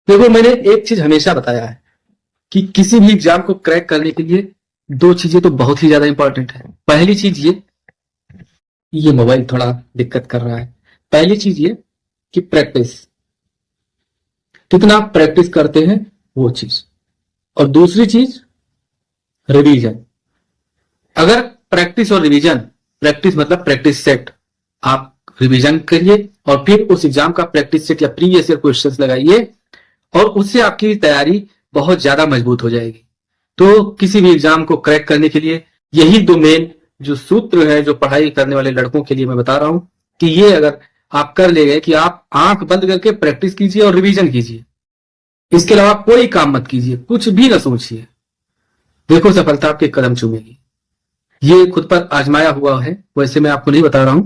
देखो, मैंने एक चीज हमेशा बताया है कि किसी भी एग्जाम को क्रैक करने के लिए दो चीजें तो बहुत ही ज्यादा इंपॉर्टेंट है। पहली चीज ये मोबाइल थोड़ा दिक्कत कर रहा है। पहली चीज ये कि प्रैक्टिस, कितना आप प्रैक्टिस करते हैं वो चीज। और दूसरी चीज रिवीजन। अगर प्रैक्टिस और रिवीजन, प्रैक्टिस मतलब प्रैक्टिस सेट, आप रिवीजन करिए और फिर उस एग्जाम का प्रैक्टिस सेट या प्रीवियस ईयर क्वेश्चंस लगाइए और उससे आपकी तैयारी बहुत ज्यादा मजबूत हो जाएगी। तो किसी भी एग्जाम को क्रैक करने के लिए यही दो मेन जो सूत्र है, जो पढ़ाई करने वाले लड़कों के लिए मैं बता रहा हूं कि ये अगर आप कर ले गए कि आप आंख बंद करके प्रैक्टिस कीजिए और रिवीजन कीजिए, इसके अलावा कोई काम मत कीजिए, कुछ भी ना सोचिए, देखो सफलता आपके कदम चूमेगी। ये खुद पर आजमाया हुआ है, वैसे मैं आपको नहीं बता रहा हूं।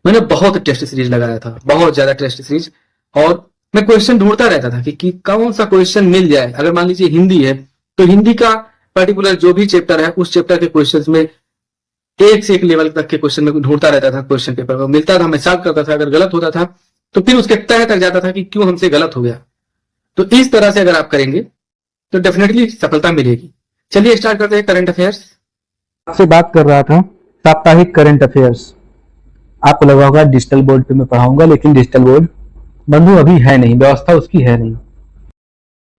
मैंने बहुत टेस्ट सीरीज लगाया था, बहुत ज्यादा टेस्ट सीरीज, और मैं क्वेश्चन ढूंढता रहता था कि कौन सा क्वेश्चन मिल जाए। अगर मान लीजिए हिंदी है तो हिंदी का पर्टिकुलर जो भी चैप्टर है उस चैप्टर के क्वेश्चंस में एक से एक लेवल तक के क्वेश्चन में ढूंढता रहता था। क्वेश्चन पेपर में मिलता था, मैं सॉल्व करता था, अगर गलत होता था तो फिर उसके तह तक जाता था कि क्यों हमसे गलत हो गया। तो इस तरह से अगर आप करेंगे तो डेफिनेटली सफलता मिलेगी। चलिए स्टार्ट करते हैं करंट अफेयर्स। आपसे बात कर रहा था साप्ताहिक करंट अफेयर्स। आपको लगा होगा डिजिटल बोर्ड पे मैं पढ़ाऊंगा, लेकिन डिजिटल बोर्ड बंधु अभी है नहीं, व्यवस्था उसकी है नहीं।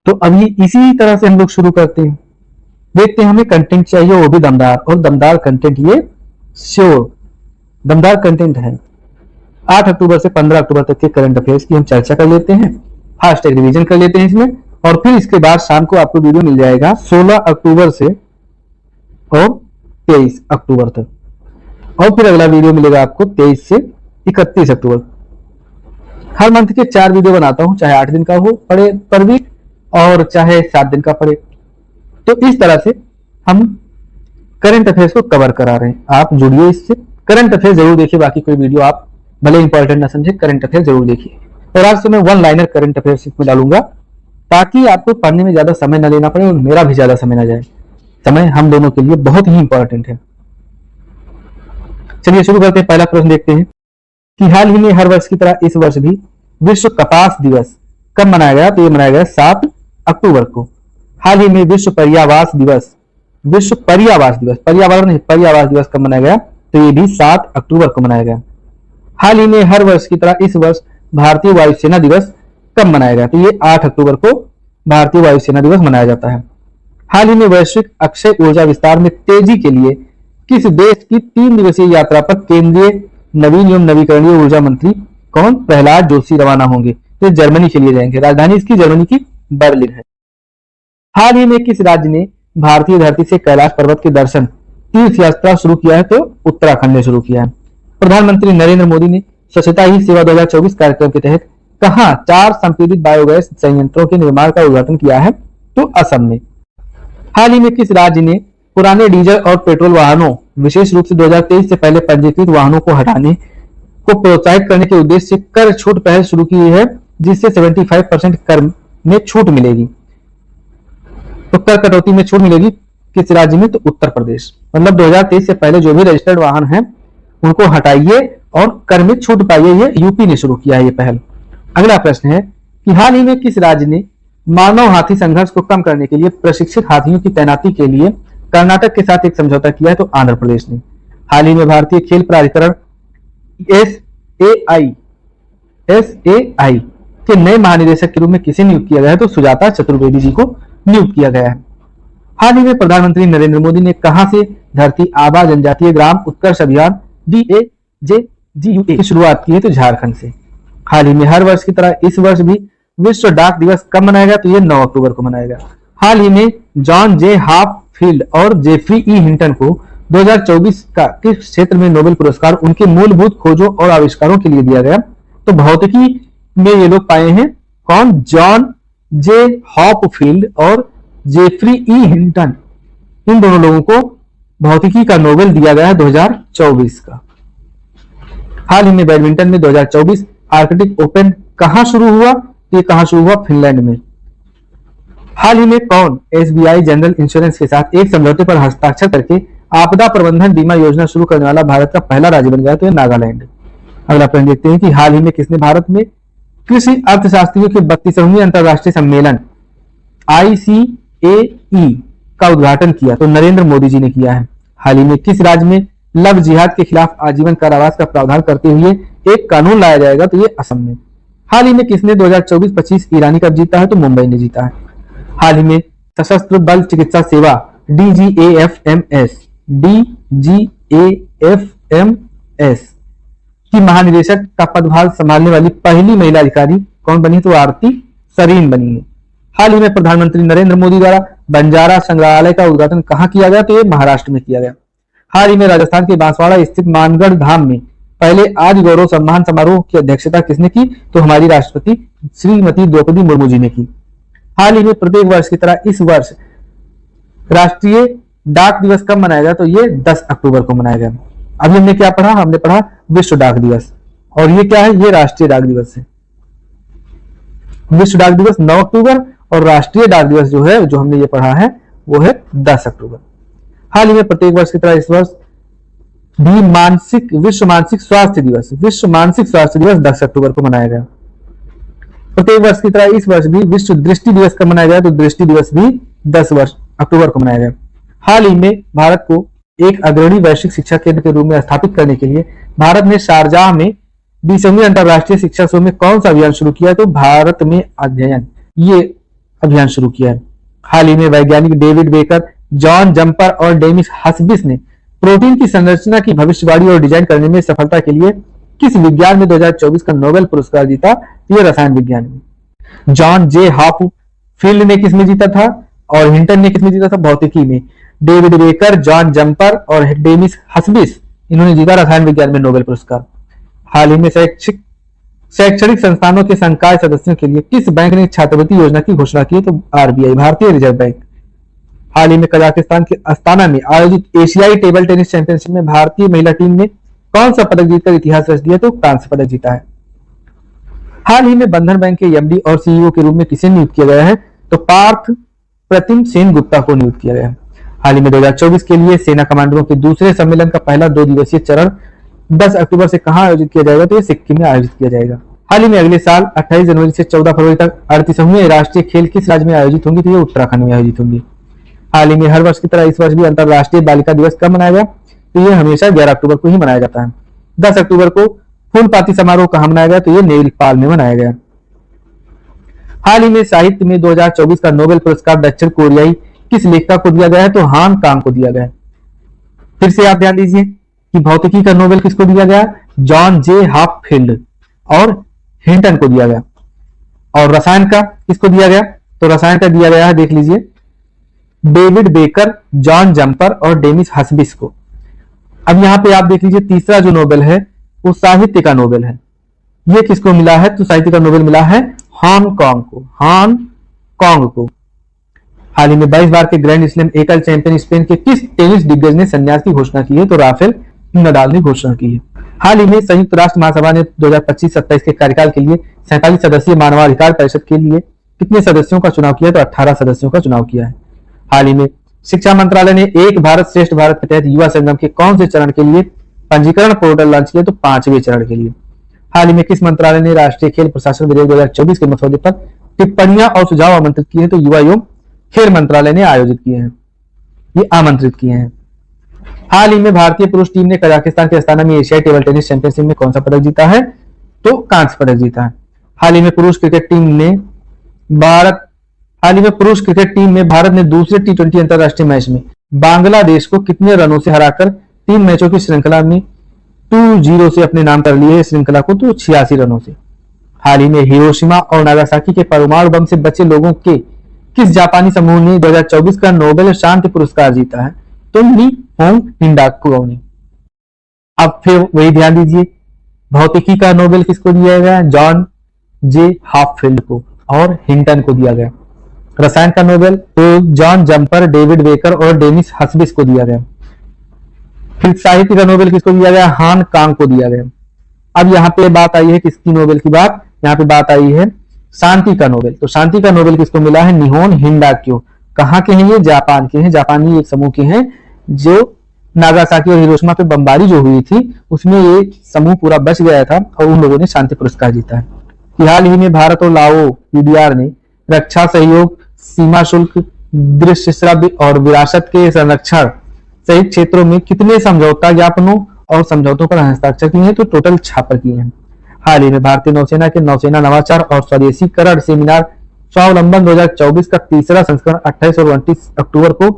तो अभी इसी तरह से हम लोग शुरू करते हैं। देखते हैं, हमें कंटेंट चाहिए वो भी दमदार, और दमदार कंटेंट ये श्योर दमदार कंटेंट है। 8 अक्टूबर से 15 अक्टूबर तक के करंट अफेयर्स की हम चर्चा कर लेते हैं, फास्ट एक रिवीजन कर लेते हैं इसमें, और फिर इसके बाद शाम को आपको वीडियो मिल जाएगा 16 अक्टूबर से और 23 अक्टूबर तक, और फिर अगला वीडियो मिलेगा आपको 23 से 31 अक्टूबर। हर मंथ के 4 वीडियो बनाता हूं, चाहे 8 दिन का हो पड़े पर वीक और चाहे 7 दिन का पड़े। तो इस तरह से हम करंट अफेयर्स को कवर करा रहे हैं। आप जुड़िए इससे, करंट अफेयर्स जरूर देखिए, बाकी कोई वीडियो आप भले इंपॉर्टेंट ना समझे, करंट अफेयर्स जरूर देखिए। और आज से मैं वन लाइनर करंट अफेयर्स इसमें डालूंगा ताकि आपको पढ़ने में ज्यादा समय न लेना पड़े और मेरा भी ज्यादा समय न जाए। समय हम दोनों के लिए बहुत ही इंपॉर्टेंट है। चलिए शुरू करते हैं। पहला प्रश्न देखते हैं कि हाल ही में हर वर्ष की तरह इस वर्ष भी विश्व कपास दिवस कब मनाया गया? तो ये मनाया गया 7 अक्टूबर को। हाल ही में विश्व पर्यावास दिवस, विश्व पर्यावास दिवस, पर्यावरण नहीं, पर्यावास दिवस कब मनाया गया? तो ये भी 7 अक्टूबर को मनाया गया। हाल ही में हर वर्ष की तरह इस वर्ष भारतीय वायुसेना दिवस कब मनाया गया? तो ये 8 अक्टूबर को भारतीय वायुसेना दिवस मनाया जाता है। हाल ही में वैश्विक अक्षय ऊर्जा विस्तार में तेजी के लिए किस देश की 3 दिवसीय यात्रा पर केंद्रीय नवीन एवं नवीकरणीय ऊर्जा मंत्री कौन? प्रहलाद जोशी रवाना होंगे। तो जर्मनी के लिए जाएंगे, राजधानी इसकी जर्मनी की बर्लिन है। हाल ही में किस राज्य ने भारतीय धरती से कैलाश पर्वत के दर्शन तीर्थ यात्रा शुरू किया है? तो उत्तराखंड ने शुरू किया है। प्रधानमंत्री नरेंद्र मोदी ने स्वच्छता ही सेवा 2024 कार्यक्रम के तहत कहां 4 संपीड़ित बायोगैस संयंत्रों के निर्माण का उद्घाटन किया है? तो असम में। हाल ही में किस राज्य ने पुराने डीजल और पेट्रोल वाहनों, विशेष रूप से 2023 से पहले पंजीकृत वाहनों को हटाने को प्रोत्साहित करने के उद्देश्य से कर छूट पहल शुरू की है, जिससे 75% कर में छूट मिलेगी? तो कर कटौती में छूट मिलेगी किस राज्य में? तो उत्तर प्रदेश। मतलब 2023 से पहले जो भी रजिस्टर्ड वाहन है उनको हटाइए और कर में छूट पाइए। ये यूपी ने शुरू किया है ये पहल। अगला प्रश्न है कि हाल ही में किस राज्य ने मानव हाथी संघर्ष को कम करने के लिए प्रशिक्षित हाथियों की तैनाती के लिए कर्नाटक के साथ एक समझौता किया है? तो आंध्र प्रदेश ने। हाल ही में भारतीय खेल प्राधिकरण एसएआई के नए महानिदेशक के रूप में किसे नियुक्त किया गया है? तो सुजाता चतुर्वेदी जी को नियुक्त किया गया है। हाल ही में प्रधानमंत्री नरेंद्र मोदी ने कहां से धरती आबा जनजातीय ग्राम उत्कर्ष अभियान DAJGUA की शुरुआत की है? तो झारखंड से। हाल ही में हर वर्ष की तरह इस वर्ष भी विश्व डाक दिवस कब मनाया गया? तो ये 9 अक्टूबर को मनाया गया। हाल ही में जॉन जे हाफील्ड और जेफरी ई हिंटन को 2024 का किस क्षेत्र में नोबेल पुरस्कार उनके मूलभूत खोजों और आविष्कारों के लिए दिया गया? तो भौतिकी में ये लोग पाए हैं। कौन? जॉन जे हॉपफील्ड और जेफरी ई हिंटन। इन दोनों लोगों को भौतिकी का नोबेल दिया गया है 2024 का। हाल ही में बैडमिंटन में 2024 आर्कटिक ओपन कहां शुरू हुआ? ये कहां शुरू हुआ? फिनलैंड में। हाल ही में कौन एसबीआई जनरल इंश्योरेंस के साथ एक समझौते पर हस्ताक्षर करके आपदा प्रबंधन बीमा योजना शुरू करने वाला भारत का पहला राज्य बन गया? तो ये नागालैंड। अगला प्रश्न देखते हैं कि हाल ही में किसने भारत में कृषि अर्थशास्त्रियों के 32वें अंतरराष्ट्रीय सम्मेलन ICAE का उद्घाटन किया तो नरेंद्र मोदी जी ने किया है। हाल ही में किस राज्य में लव जिहाद के खिलाफ आजीवन कारावास का प्रावधान करते हुए एक कानून लाया जाएगा तो ये असम में। हाल ही में किसने 2024-25 ईरानी कप जीता है तो मुंबई ने जीता है। हाल ही में सशस्त्र बल चिकित्सा सेवा DGAFMS की महानिदेशक का पदभार संभालने वाली पहली महिला अधिकारी कौन बनी तो आरती सरीन बनी है। हाल ही में प्रधानमंत्री नरेंद्र मोदी द्वारा बंजारा संग्रहालय का उद्घाटन कहाँ किया गया तो ये महाराष्ट्र में किया गया। हाल ही में राजस्थान के बांसवाड़ा स्थित मानगढ़ धाम में पहले आज गौरव सम्मान समारोह की अध्यक्षता किसने की तो हमारी राष्ट्रपति श्रीमती द्रौपदी मुर्मू जी ने की। हाल ही में प्रत्येक वर्ष की तरह इस वर्ष राष्ट्रीय डाक दिवस कब मनाया गया तो ये 10 अक्टूबर को मनाया गया। अभी हमने क्या पढ़ा, हमने पढ़ा विश्व डाक दिवस, और ये क्या है, ये राष्ट्रीय डाक दिवस है। विश्व डाक दिवस 9 अक्टूबर और राष्ट्रीय डाक दिवस जो है, जो हमने ये पढ़ा है, वो है 10 अक्टूबर। हाल ही में प्रत्येक वर्ष की तरह इस वर्ष भी विश्व मानसिक स्वास्थ्य दिवस 10 अक्टूबर को मनाया गया। प्रत्येक वर्ष की तरह इस वर्ष भी विश्व दृष्टि दिवस कब मनाया गया तो दृष्टि दिवस भी 10 अक्टूबर को मनाया गया। हाल ही में भारत को एक अग्रणी वैश्विक शिक्षा केंद्र के रूप में स्थापित करने के लिए भारत ने शारजाह में 20वीं अंतरराष्ट्रीय शिक्षा शो में कौन सा अभियान शुरू किया है तो भारत में अध्ययन, ये अभियान शुरू किया है। हाल ही में वैज्ञानिक डेविड बेकर, जॉन जंपर और डेमिस हस्बिस ने प्रोटीन की संरचना की भविष्यवाणी और डिजाइन करने में सफलता के लिए किस विज्ञान में 2024 का नोबेल पुरस्कार जीता, यह रसायन विज्ञान में। जॉन जे हॉपफील्ड ने किसमें जीता था और हिंटन ने किसमें जीता था, भौतिकी में। डेविड बेकर, जॉन जंपर और डेमिस हस्बिस, इन्होंने जीता रसायन विज्ञान में नोबेल पुरस्कार। हाल ही में शैक्षणिक संस्थानों के संकाय सदस्यों के लिए किस बैंक ने छात्रवृत्ति योजना की घोषणा की तो RBI, भारतीय रिजर्व बैंक। हाल ही में कजाकिस्तान के अस्ताना में आयोजित एशियाई टेबल टेनिस चैंपियनशिप में भारतीय महिला टीम ने कौन सा पदक जीतकर इतिहास रच दिया तो कांस्य पदक जीता है। हाल ही में बंधन बैंक के MD और CEO के रूप में किसे नियुक्त किया गया है तो पार्थ प्रतिम सेन गुप्ता को नियुक्त किया गया है। हाल ही में 2024 के लिए सेना कमांडरों के दूसरे सम्मेलन का पहला 2 दिवसीय चरण 10 अक्टूबर से कहां आयोजित किया जाएगा तो ये सिक्किम में आयोजित किया जाएगा। हाल ही में अगले साल 28 जनवरी से 14 फरवरी तक 38वें राष्ट्रीय खेल किस राज्य में आयोजित होंगी तो ये उत्तराखंड में आयोजित होंगी। हाल ही में हर वर्ष की तरह इस वर्ष भी अंतरराष्ट्रीय बालिका दिवस कब मनाया गया तो ये हमेशा 11 अक्टूबर को ही मनाया जाता है। 10 अक्टूबर को फूलपाती समारोह कहां मनाया गया तो ये नेपाल में मनाया गया। हाल ही में साहित्य में 2024 का नोबेल पुरस्कार दक्षिण कोरियाई किस लेखिका को दिया गया है तो हान कांग को दिया गया है। फिर से आप ध्यान दीजिए कि भौतिकी का नोबेल किसको दिया गया, जॉन जे हॉपफील्ड और हिंटन को दिया गया। और रसायन का किसको दिया गया तो रसायन का दिया गया है, देख लीजिए, डेविड बेकर, जॉन जंपर और डेमिस हस्बिस को। अब यहां पे आप देख लीजिए तीसरा जो नोबेल है वो साहित्य का नोबेल है। ये किसको मिला है तो साहित्य का नोबेल मिला है हांगकांग को। हाल ही में 22 बार के ग्रैंड स्लैम एकल चैंपियन स्पेन के किस टेनिस दिग्गज ने संन्यास की घोषणा की है तो राफेल नडाल ने घोषणा की है। हाल ही में संयुक्त राष्ट्र महासभा ने 2025-27 के कार्यकाल के लिए 47 सदस्यीय मानवाधिकार परिषद के लिए कितने सदस्यों का चुनाव किया तो 18 सदस्यों का चुनाव किया है। हाल ही में शिक्षा मंत्रालय ने एक भारत श्रेष्ठ भारत के तहत युवा संगम के कौन से चरण के लिए पंजीकरण पोर्टल लॉन्च किया तो 5वें चरण के लिए। हाल ही में किस मंत्रालय ने राष्ट्रीय खेल प्रशासन विधेयक 2024 के मसौदे पर टिप्पणियां और सुझाव आमंत्रित किए तो युवा एवं खेल मंत्रालय ने आयोजित किए हैं, ये आमंत्रित किए हैं। हाल ही में भारतीय पुरुष टीम ने कजाकिस्तान के अस्ताना में एशियाई टेबल टेनिस चैंपियनशिप में कौन सा पदक जीता है तो कांस्य पदक जीता है। हाल ही में पुरुष क्रिकेट टीम में भारत ने दूसरे T20 अंतरराष्ट्रीय मैच में बांग्लादेश को कितने रनों से हराकर 3 मैचों की श्रृंखला में 2-0 से अपने नाम कर लिए श्रृंखला को तो 86 रनों से। हाल ही में हिरोशिमा और नागासाकी के परमाणु बम से बचे लोगों के किस जापानी समूह ने 2024 का नोबेल शांति पुरस्कार जीता है तो ली होंग हिंडाको ने। अब फिर वही ध्यान दीजिए, भौतिकी का नोबेल किसको दिया गया, जॉन जे हॉपफील्ड को और हिंटन को दिया गया। रसायन का नोबेल तो जॉन जंपर, डेविड बेकर और डेनिस हस्बिस को दिया गया। फिर साहित्य का नोबेल किसको दिया गया, हान कांग को दिया गया। अब यहाँ पे बात आई है किसकी नोबेल की बात, यहाँ पे बात आई है शांति का नोबेल। तो शांति का नोबेल किसको मिला है, निहोन हिंडाक्यो। कहाँ के हैं ये, जापान के हैं। जापानी एक समूह के हैं जो नागासाकी और हिरोशिमा पे बमबारी जो हुई थी उसमें ये समूह पूरा बच गया था और उन लोगों ने शांति पुरस्कार जीता है। कि हाल ही में भारत और लाओ पीडीआर ने रक्षा सहयोग, सीमा शुल्क, दृश्य श्रव्य और विरासत के संरक्षण सहित क्षेत्रों में कितने समझौता ज्ञापनों और समझौतों पर हस्ताक्षर किए हैं, तो टोटल 6 पर किए हैं। हाल ही में भारतीय नौसेना के नौसेना नवाचार और स्वदेशीकरण सेमिनार स्वावलंबन 2024 का तीसरा संस्करण 28 और 29 अक्टूबर को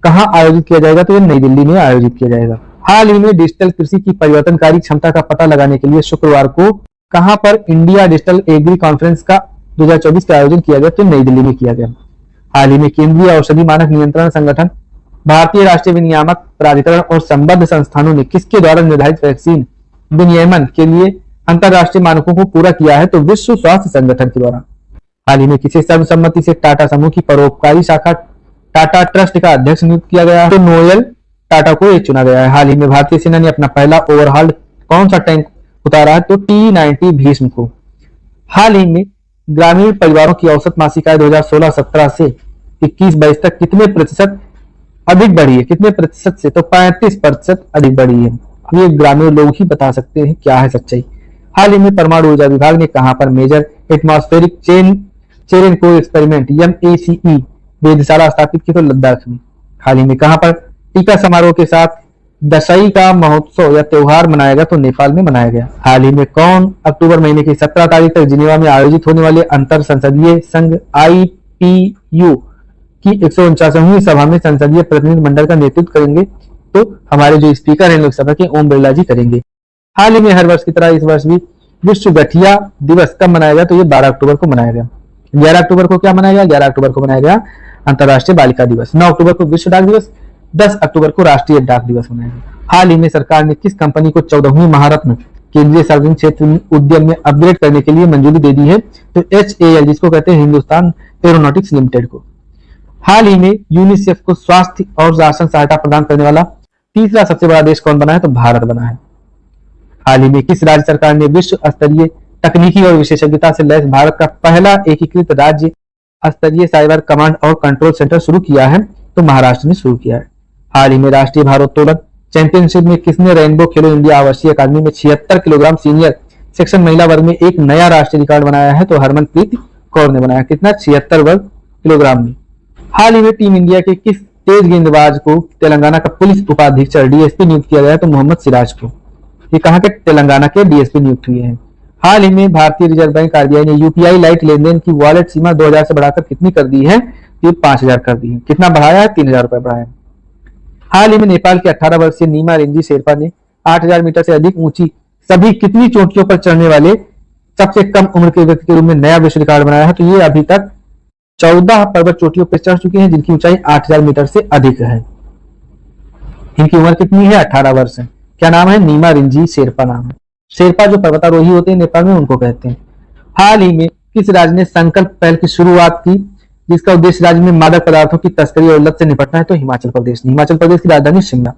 कहां आयोजित किया जाएगा, तो ये नई दिल्ली में आयोजित किया जाएगा। हाल ही में डिजिटल कृषि की परिवर्तनकारी क्षमता का पता लगाने के लिए शुक्रवार को कहां पर इंडिया डिजिटल एग्री कॉन्फ्रेंस का 2024 का आयोजन किया गया, तो नई दिल्ली में किया गया। हाल ही में केंद्रीय औषधि मानक नियंत्रण संगठन, भारतीय राष्ट्रीय विनियामक प्राधिकरण और संबद्ध संस्थानों ने किसके द्वारा निर्धारित वैक्सीन विनियमन के लिए अंतरराष्ट्रीय मानकों को पूरा किया है, तो विश्व स्वास्थ्य संगठन के द्वारा। हाल ही में किसे सर्वसम्मति से टाटा समूह की परोपकारी शाखा टाटा ट्रस्ट का अध्यक्ष नियुक्त किया गया है, तो नोएल टाटा को चुना गया है। हाल ही में भारतीय सेना ने अपना पहला ओवरहॉल्ड कौन सा टैंक उतारा है, तो T-90 भीष्म को। हाल ही में ग्रामीण परिवारों की औसत मासिक आय 2016-17 से 21-22 तक कितने प्रतिशत अधिक बढ़ी है, कितने प्रतिशत से, तो 35% अधिक बढ़ी है। अब ये ग्रामीण लोग ही बता सकते हैं क्या है सच्चाई। हाल ही में परमाणु ऊर्जा विभाग ने कहां पर मेजर एटमॉस्फेरिक चेरेन को एक्सपेरिमेंट MACE वेधशाला स्थापित की, तो लद्दाख में। हाल ही में कहां पर टीका समारोह के साथ दशई का महोत्सव या त्योहार मनाया गया, तो नेपाल में मनाया गया। हाल ही में कौन अक्टूबर महीने की 17 तारीख तक जिनेवा में आयोजित होने वाले अंतर संसदीय संघ IPU की 149वीं सभा में संसदीय प्रतिनिधि मंडल का नेतृत्व करेंगे, तो हमारे जो स्पीकर हैं लोकसभा के ओम बिरला जी करेंगे। हाल ही में हर वर्ष की तरह इस वर्ष भी विश्व गठिया दिवस कब मनाया गया, तो ये 12 अक्टूबर को मनाया गया। 11 अक्टूबर को क्या मनाया गया, 11 अक्टूबर को मनाया गया अंतर्राष्ट्रीय बालिका दिवस। 9 अक्टूबर को विश्व डाक दिवस, 10 अक्टूबर को राष्ट्रीय डाक दिवस मनाया गया। हाल ही में सरकार ने किस कंपनी को 14वीं महारत्न केंद्रीय सार्वजनिक क्षेत्र उद्यम में अपग्रेड करने के लिए मंजूरी दे दी है, तो HAL जिसको कहते हैं हिंदुस्तान एरोनॉटिक्स लिमिटेड को। हाल ही में यूनिसेफ को स्वास्थ्य और राशन सहायता प्रदान करने वाला तीसरा सबसे बड़ा देश कौन बना है, तो भारत बना है। हाल ही में किस राज्य सरकार ने विश्व स्तरीय तकनीकी और विशेषज्ञता से लैस भारत का पहला एकीकृत राज्य स्तरीय साइबर कमांड और कंट्रोल सेंटर शुरू किया है, तो महाराष्ट्र ने शुरू किया है। हाल ही में राष्ट्रीय भारोत्तोलन चैंपियनशिप में किसने रेनबो खेलो इंडिया आवासीय अकादमी में 76 किलोग्राम सीनियर सेक्शन महिला वर्ग में एक नया राष्ट्रीय रिकॉर्ड बनाया है, तो हरमनप्रीत कौर ने बनाया। कितना, 76 वर्ग किलोग्राम में। हाल ही में टीम इंडिया के किस तेज गेंदबाज को तेलंगाना का पुलिस उपाधीक्षक DSP नियुक्त किया गया, तो मोहम्मद सिराज को। ये कहां के, तेलंगाना के DSP नियुक्त हुए हैं। हाल ही में भारतीय रिजर्व बैंक RBI ने UPI लाइट लेनदेन की वॉलेट सीमा 2000 से बढ़ाकर कितनी कर दी है, ये 5000 कर दी है। कितना बढ़ाया है, 3000 रुपए बढ़ाया है। हाल ही में नेपाल के 18 वर्षीय नीमा रिंजी शेरपा ने 8000 मीटर से अधिक ऊंची सभी कितनी चोटियों पर चढ़ने वाले सबसे कम उम्र के व्यक्ति के रूप में नया विश्व रिकॉर्ड बनाया है, तो ये अभी तक 14 पर्वत चोटियों पर चढ़ चुके हैं जिनकी ऊंचाई 8000 मीटर से अधिक है। इनकी उम्र कितनी है, 18 वर्ष है। क्या नाम है, नीमा रिंजी शेरपा नाम है। शेरपा जो पर्वतारोही होते हैं नेपाल में, उनको कहते हैं। हाल ही में किस राज्य ने संकल्प पहल की शुरुआत की जिसका उद्देश्य राज्य में मादक पदार्थों की तस्करी और लत से निपटना है, तो हिमाचल प्रदेश। हिमाचल प्रदेश की राजधानी शिमला।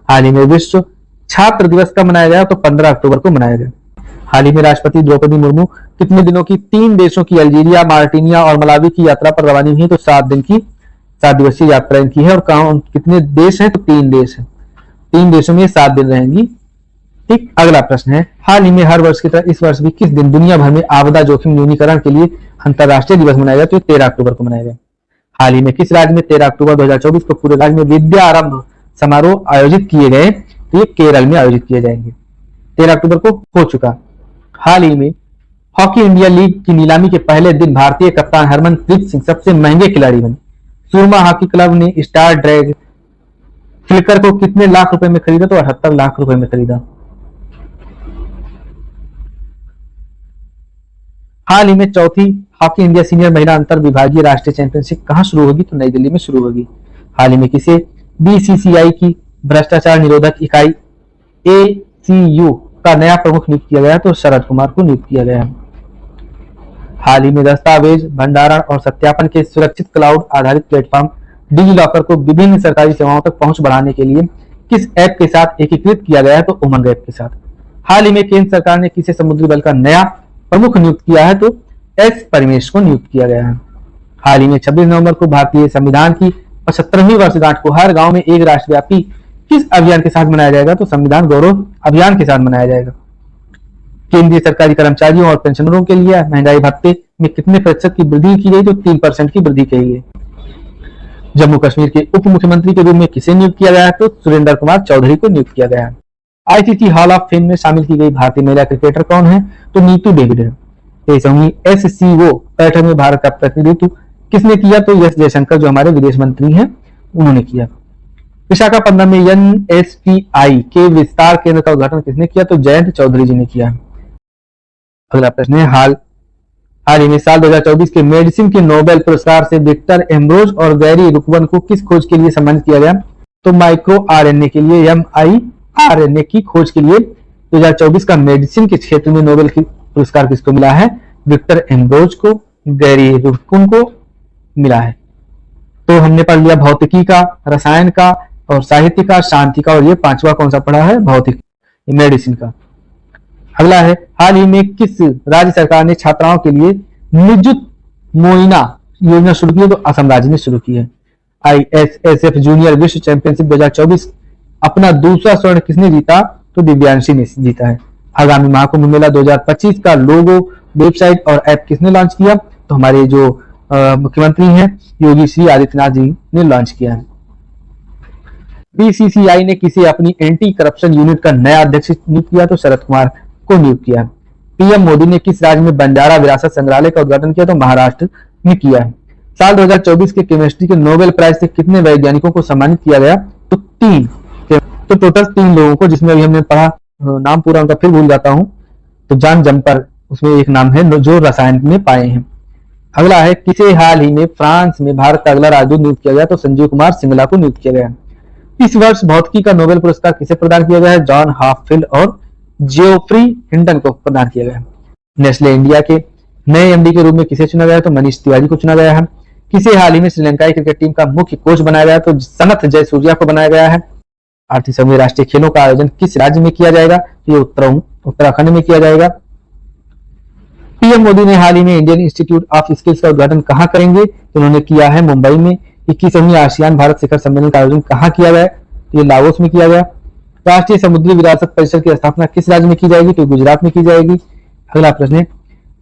हाल ही में विश्व छात्र दिवस कब मनाया गया, तो 15 अक्टूबर को मनाया गया। हाल ही में राष्ट्रपति द्रौपदी मुर्मू कितने दिनों की 3 देशों की अल्जीरिया, मार्टिनिया और मलावी की यात्रा पर रवाना हुई है, तो 7 दिन की 7 दिवसीय यात्रा इनकी है। और कहा कितने देश हैं, तो 3 देश हैं। 3 देशों में 7 दिन रहेंगी। ठीक, अगला प्रश्न है, हाल ही में हर वर्ष की तरह इस वर्ष भी किस दिन दुनिया भर में आपदा जोखिम न्यूनीकरण के लिए अंतर्राष्ट्रीय दिवस मनाया गया, तो 13 अक्टूबर को मनाया गया। हाल ही में किस राज्य में 13 अक्टूबर 2024 को पूरे राज्य में विद्या आरंभ समारोह आयोजित किए गए, तो ये केरल में आयोजित किए जाएंगे। 13 अक्टूबर को हो चुका। हाल ही में हॉकी इंडिया लीग की नीलामी के पहले दिन भारतीय कप्तान हरमनप्रीत सिंह सबसे महंगे खिलाड़ी बने। सुरमा हॉकी क्लब ने स्टार ड्रैग फ्लिकर को कितने लाख रुपए में खरीदा, तो 78 लाख रुपए में खरीदा। हाल ही में चौथी हॉकी इंडिया सीनियर महिला अंतर विभागीय राष्ट्रीय चैंपियनशिप कहां शुरू होगी, तो नई दिल्ली में शुरू होगी। हाल ही में किसे BCCI की भ्रष्टाचार निरोधक इकाई ACU का नया प्रमुख नियुक्त किया गया, तो शरद कुमार को नियुक्त किया गया। हाल ही में दस्तावेज भंडारण और सत्यापन के सुरक्षित क्लाउड आधारित प्लेटफॉर्म डिजी लॉकर को विभिन्न सरकारी सेवाओं तक पहुंच बढ़ाने के लिए किस ऐप के साथ एकीकृत किया गया है, तो उमंग ऐप के साथ। हाल ही में केंद्र सरकार ने किसे समुद्री बल का नया प्रमुख नियुक्त किया है, तो S परमेश को नियुक्त किया गया है। हाल ही में 26 नवंबर को भारतीय संविधान की 75वीं वर्षगांठ को हर गांव में एक राष्ट्रव्यापी किस अभियान के साथ मनाया जाएगा, तो संविधान गौरव अभियान के साथ मनाया जाएगा। केंद्रीय सरकारी कर्मचारियों और पेंशनरों के लिए महंगाई भत्ते में कितने प्रतिशत की वृद्धि की गई, तो 3% की वृद्धि की गई। जम्मू कश्मीर के उप मुख्यमंत्री के रूप में किसे नियुक्त किया गया है, तो सुरेंद्र कुमार चौधरी को नियुक्त किया गया है। आईसीसी हॉल ऑफ फेम में शामिल की गई भारतीय महिला क्रिकेटर कौन है, तो नीतू डेविड है। 23वीं SCO बैठक में भारत का प्रतिनिधित्व किसने किया, तो एस जयशंकर जो हमारे विदेश मंत्री हैं उन्होंने किया। विशाखापट्टनम में NSPI के विस्तार केंद्र का उद्घाटन किसने किया, तो जयंत चौधरी जी ने किया। अगला प्रश्न है, हाल ही में साल 2024 के मेडिसिन के नोबेल पुरस्कार से विक्टर एम्ब्रोज और गैरी रुकवन को किस खोज के लिए सम्मानित किया गया, तो माइक्रो RNA के लिए, mRNA की खोज के लिए 2024 का मेडिसिन के क्षेत्र में नोबेल की पुरस्कार किसको मिला है, विक्टर एम्ब्रोज को, गैरी रुकवन को मिला है। तो हमने पढ़ लिया भौतिकी का, रसायन का और साहित्य का, शांति का, और ये पांचवा कौन सा पढ़ा है, भौतिक मेडिसिन का। अगला है, हाल ही में किस राज्य सरकार ने छात्राओं के लिए निजुत मोइना योजना शुरू की है, तो असम राज्य ने शुरू की है। ISSF जूनियर विश्व चैंपियनशिप 2024 अपना दूसरा स्वर्ण किसने जीता, तो दिव्यांशी ने जीता है। आगामी महाकुंभ मेला 2025 का लोगो, वेबसाइट और ऐप किसने लॉन्च किया, तो हमारे जो मुख्यमंत्री हैं योगी श्री आदित्यनाथ जी ने लॉन्च किया है। BCCI ने किसे अपनी एंटी करप्शन यूनिट का नया अध्यक्ष नियुक्त किया, तो शरद कुमार को नियुक्त किया। PM मोदी ने किस राज्य में बंजारा विरासत संग्रहालय का उद्घाटन किया, तो महाराष्ट्र में किया है। साल 2024 के केमिस्ट्री के नोबेल प्राइज से कितने वैज्ञानिकों को सम्मानित किया गया, तो 3। तो टोटल 3 लोगों को, जिसमें अभी हमने पढ़ा, नाम पूरा उनका फिर भूल जाता हूं, तो जॉन जम्पर उसमें एक नाम है जो रसायन में पाए हैं। अगला है, किसे हाल ही में फ्रांस में भारत का अगला राजदूत नियुक्त किया गया, तो संजीव कुमार सिंगला को नियुक्त किया गया। इस वर्ष भौतिकी का नोबेल पुरस्कार किसे प्रदान किया गया है, जॉन हाफफील्ड और जियोफ्री हिंटन को प्रदान किया गया। नेस्ले इंडिया के नए MD के रूप में किसे चुना गया है, तो मनीष तिवारी को चुना गया है। किसे हाल ही में श्रीलंकाई क्रिकेट टीम का मुख्य कोच बनाया गया, तो सनथ जयसूर्या को बनाया गया है। 38वें राष्ट्रीय खेलों का आयोजन किस राज्य में किया जाएगा, तो ये उत्तराखंड में किया जाएगा। PM मोदी ने हाल ही में इंडियन इंस्टीट्यूट ऑफ स्किल्स का उद्घाटन कहां करेंगे, तो उन्होंने किया है मुंबई में। 21वीं आसियान भारत शिखर सम्मेलन का आयोजन कहां किया गया, ये लाओस में किया गया। राष्ट्रीय समुद्री विरासत परिषद की स्थापना किस राज्य में की जाएगी, तो गुजरात में की जाएगी। अगला प्रश्न है,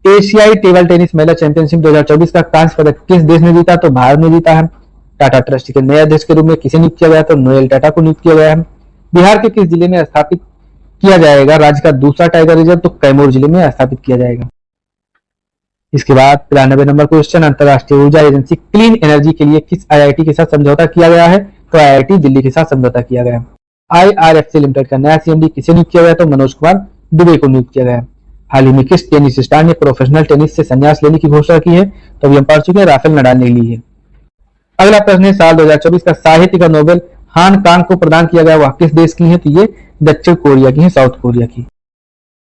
एशियाई टेबल टेनिस महिला चैंपियनशिप 2024 का कांस्य पदक किस देश ने जीता, तो भारत ने जीता है। टाटा ट्रस्ट के नए अध्यक्ष के रूप में किसे नियुक्त किया गया, तो नोएल टाटा को नियुक्त किया गया है। बिहार के किस जिले में स्थापित किया जाएगा राज्य का दूसरा टाइगर रिजर्व, तो कैमूर जिले में स्थापित किया जाएगा। इसके बाद 93 नंबर क्वेश्चन, अंतरराष्ट्रीय ऊर्जा एजेंसी क्लीन एनर्जी के लिए किस IIT के साथ समझौता किया गया है, तो IIT दिल्ली के साथ समझौता किया गया। IRFC लिमिटेड का नया CMD किसे नियुक्त किया गया, तो मनोज कुमार दुबे को नियुक्त किया गया। हाल ही में किस टेनिस स्टार ने प्रोफेशनल टेनिस से संन्यास लेने की घोषणा की है, तो अभी हम पढ़ चुके हैं, राफेल नडाल ने ली है। अगला प्रश्न है, साल 2024 का साहित्य का नोबेल हान कांग को प्रदान किया गया, वह किस देश की है, तो ये दक्षिण कोरिया की है, साउथ कोरिया की।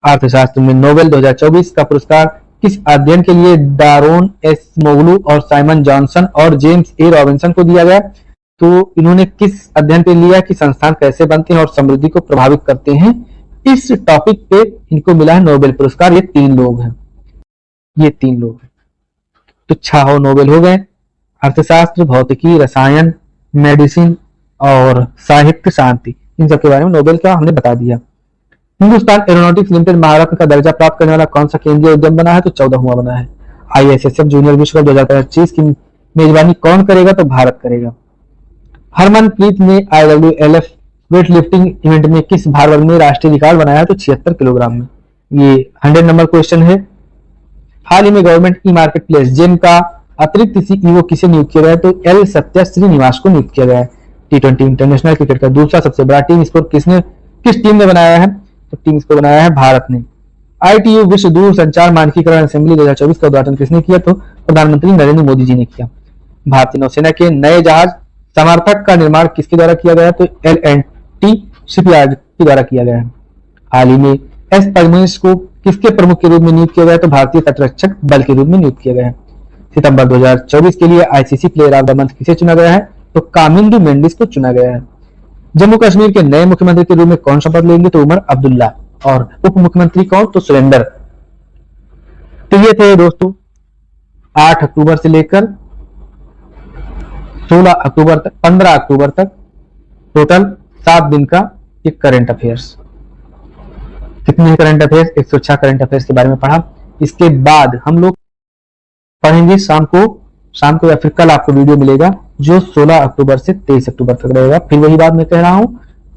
अर्थशास्त्र में नोबेल 2024 का पुरस्कार किस अध्ययन के लिए डारोन एसमोग्लू और साइमन जॉनसन और जेम्स ए रॉबिन्सन को दिया गया, तो इन्होंने किस अध्ययन पे लिया कि संस्थान कैसे बनते हैं और समृद्धि को प्रभावित करते हैं, इस टॉपिक पे इनको मिला है नोबेल पुरस्कार। ये 3 लोग हैं, ये 3 लोग हैं। तो 6 नोबेल हो गए, अर्थशास्त्र, भौतिकी, रसायन, मेडिसिन और साहित्य, शांति, इन सब के बारे में नोबेल का हमने बता दिया। हिंदुस्तान एरोनॉटिक्स लिमिटेड महारत्न का दर्जा प्राप्त करने वाला कौन सा केंद्रीय उद्यम बना है, तो 14वां बना है। ISSF जूनियर विश्व कप 2025 की मेजबानी कौन करेगा, तो भारत करेगा। हरमनप्रीत ने IWLF वेट लिफ्टिंग इवेंट में किस भार वर्ग में राष्ट्रीय रिकॉर्ड बनाया है, तो 76 किलोग्राम में। ये 100 नंबर क्वेश्चन है। हाल ही में government e market place GeM का अतिरिक्त CEO किसे नियुक्त किया गया है, तो L सत्या श्रीनिवास को नियुक्त किया गया है। T20 इंटरनेशनल क्रिकेट का दूसरा सबसे बड़ा टीम स्कोर किस टीम ने बनाया है, तो टीम इसको बनाया है भारत ने। ITU विश्व दूर संचार मानकीकरण असेंबली 2024 का उद्घाटन किसने किया, तो प्रधानमंत्री नरेंद्र मोदी जी ने किया। भारतीय नौसेना के नए जहाज समर्थक का निर्माण किसके द्वारा किया गया, तो L&T शिपयार्ड के द्वारा किया गया है। हाल ही में S परमेश को किसके प्रमुख के रूप में नियुक्त किया गया, तो भारतीय तटरक्षक बल के रूप में नियुक्त किया गया है। सितंबर 2024 के लिए ICC player of the month किसे चुना गया है, तो कामिंदु मेंडिस को चुना गया है। जम्मू कश्मीर के नए मुख्यमंत्री के रूप में कौन शपथ लेंगे, तो उमर अब्दुल्ला, और उप मुख्यमंत्री कौन, तो सुरेंद्र। तो ये थे दोस्तों 8 अक्टूबर से लेकर 16 अक्टूबर तक, 15 अक्टूबर तक टोटल 7 दिन का एक करंट अफेयर्स। कितने करंट अफेयर्स, 106 करंट अफेयर्स के बारे में पढ़ा। इसके बाद हम लोग पढ़ेंगे शाम को या फिर कल आपको वीडियो मिलेगा जो 16 अक्टूबर से 23 अक्टूबर तक रहेगा। फिर वही बात मैं कह रहा हूं,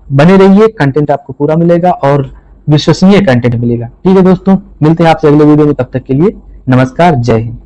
बने रहिए, कंटेंट आपको पूरा मिलेगा और विश्वसनीय कंटेंट मिलेगा। ठीक है दोस्तों, मिलते हैं आपसे अगले वीडियो में, तब तक के लिए नमस्कार, जय हिंद।